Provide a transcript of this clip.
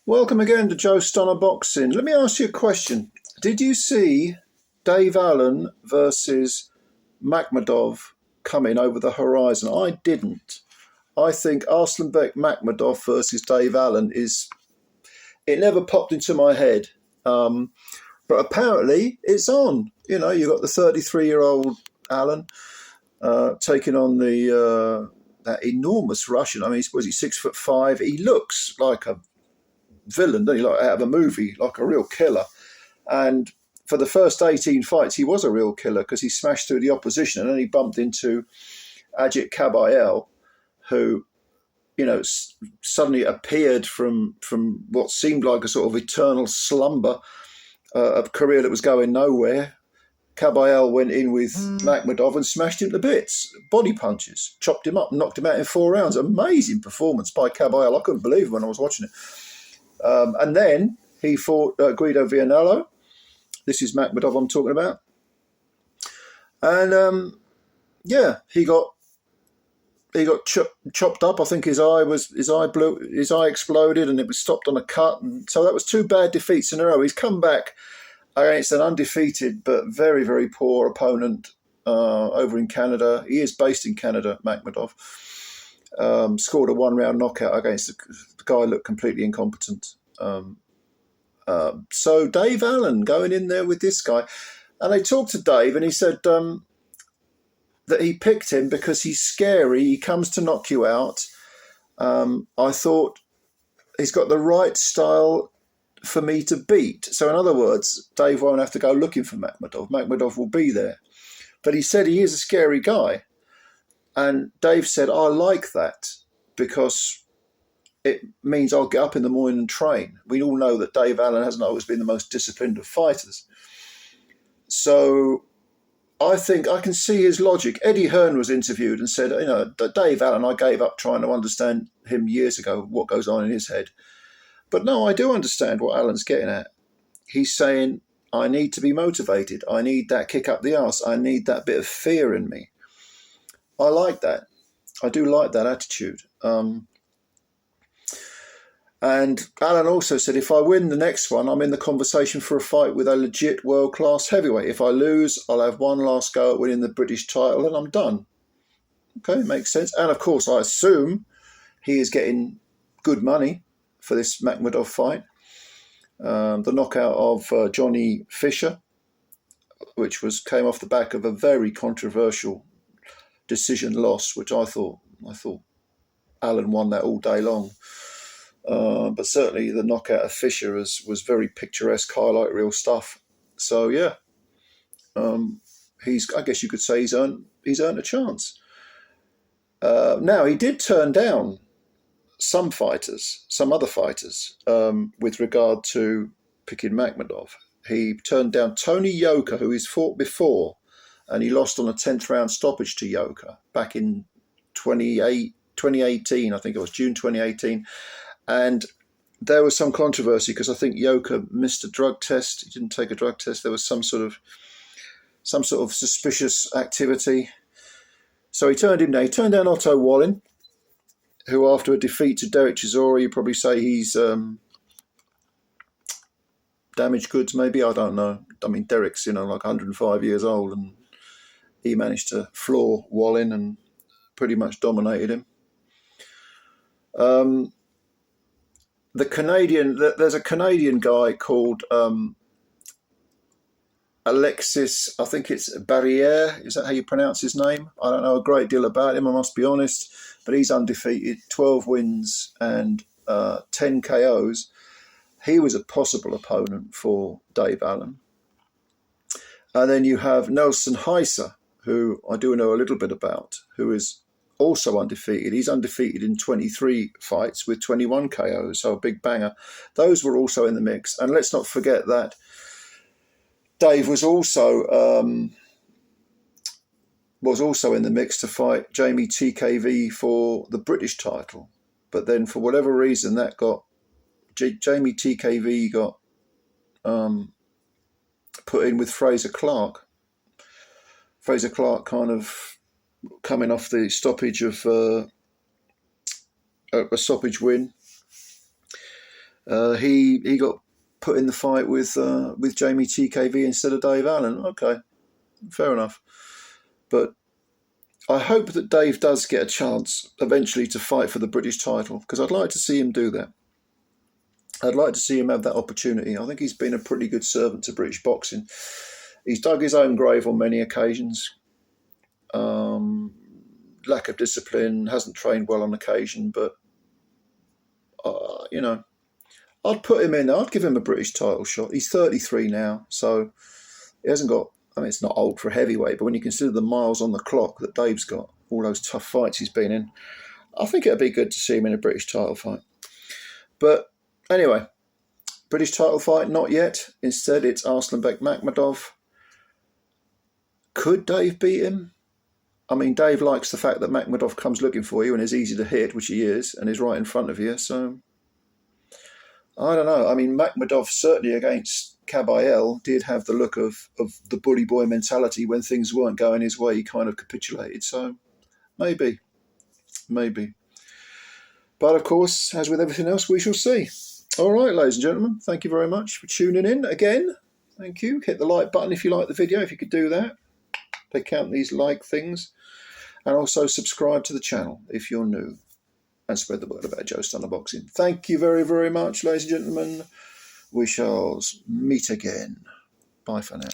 Welcome again to Joe Stunner Boxing. Let me ask you a question. Did you see Dave Allen versus Makmudov coming over the horizon? I didn't. I think Arslanbek Makmudov versus Dave Allen it never popped into my head. But apparently it's on. You know, you've got the 33-year-old Allen taking on that enormous Russian. I mean, was he 6'5"? He looks like a villain, doesn't he? Like out of a movie, like a real killer. And for the first 18 fights, he was a real killer because he smashed through the opposition, and then he bumped into Ajit Kabayel, who, suddenly appeared from what seemed like a sort of eternal slumber, a career that was going nowhere. Kabayel went in with Makmudov and smashed him to bits. Body punches, chopped him up, knocked him out in 4 rounds. Amazing performance by Kabayel. I couldn't believe it when I was watching it. And then he fought Guido Vianello. This is Makmudov I'm talking about. And he got chopped up. I think his eye exploded, and it was stopped on a cut. And so that was 2 bad defeats in a row. He's come back against an undefeated but very, very poor opponent over in Canada. He is based in Canada, Makmudov. Scored a 1-round knockout against the guy who looked completely incompetent. So Dave Allen going in there with this guy. And they talked to Dave, and he said that he picked him because he's scary. He comes to knock you out. I thought he's got the right style for me to beat. So in other words, Dave won't have to go looking for Makmudov. Makmudov will be there. But he said he is a scary guy. And Dave said, I like that because it means I'll get up in the morning and train. We all know that Dave Allen hasn't always been the most disciplined of fighters. So I think I can see his logic. Eddie Hearn was interviewed and said, Dave Allen, I gave up trying to understand him years ago, what goes on in his head. But no, I do understand what Allen's getting at. He's saying, I need to be motivated. I need that kick up the arse. I need that bit of fear in me. I like that. I do like that attitude. And Allen also said, if I win the next one, I'm in the conversation for a fight with a legit world-class heavyweight. If I lose, I'll have one last go at winning the British title and I'm done. Okay, makes sense. And of course, I assume he is getting good money for this Makmudov fight. The knockout of Johnny Fisher, which came off the back of a very controversial decision loss, which I thought Allen won that all day long. But certainly the knockout of Fisher was very picturesque, highlight reel stuff. So yeah, I guess you could say he's earned a chance. Now he did turn down some other fighters, with regard to picking Makmudov. He turned down Tony Yoka, who he's fought before, and he lost on a 10th round stoppage to Yoka back in 2018, I think it was June 2018. And there was some controversy because I think Yoka missed a drug test. He didn't take a drug test. There was some sort of suspicious activity. So he turned him down. He turned down Otto Wallin, who after a defeat to Derek Chisora, you probably say he's damaged goods maybe. I don't know. I mean, Derek's, like 105 years old, and he managed to floor Wallin and pretty much dominated him. There's a Canadian guy called Alexis, I think it's Barriere. Is that how you pronounce his name? I don't know a great deal about him, I must be honest, but he's undefeated, 12 wins and 10 KOs. He was a possible opponent for Dave Allen. And then you have Nelson Heiser, who I do know a little bit about, who is also undefeated. He's undefeated in 23 fights with 21 KOs, so a big banger. Those were also in the mix. And let's not forget that Dave was also in the mix to fight Jamie TKV for the British title. But then for whatever reason, that got Jamie TKV got put in with Fraser Clark. Fraser Clark kind of coming off the stoppage of a stoppage win. He got put in the fight with Jamie TKV instead of Dave Allen. Okay, fair enough. But I hope that Dave does get a chance eventually to fight for the British title, because I'd like to see him do that. I'd like to see him have that opportunity. I think he's been a pretty good servant to British boxing. He's dug his own grave on many occasions. Lack of discipline, hasn't trained well on occasion, but, you know, I'd put him in. I'd give him a British title shot. He's 33 now, so he hasn't got, I mean, it's not old for a heavyweight, but when you consider the miles on the clock that Dave's got, all those tough fights he's been in, I think it'd be good to see him in a British title fight. But anyway, British title fight, not yet. Instead, it's Arslanbek Makmudov. Could Dave beat him? I mean, Dave likes the fact that Makmudov comes looking for you and is easy to hit, which he is, and is right in front of you. So, I don't know. I mean, Makmudov certainly against Kabayel did have the look of the bully boy mentality. When things weren't going his way, he kind of capitulated. So, maybe. But of course, as with everything else, we shall see. All right, ladies and gentlemen, thank you very much for tuning in again. Thank you. Hit the like button if you like the video, if you could do that. They count these like things. And also subscribe to the channel if you're new. And spread the word about Joe Stunner Boxing. Thank you very, very much, ladies and gentlemen. We shall meet again. Bye for now.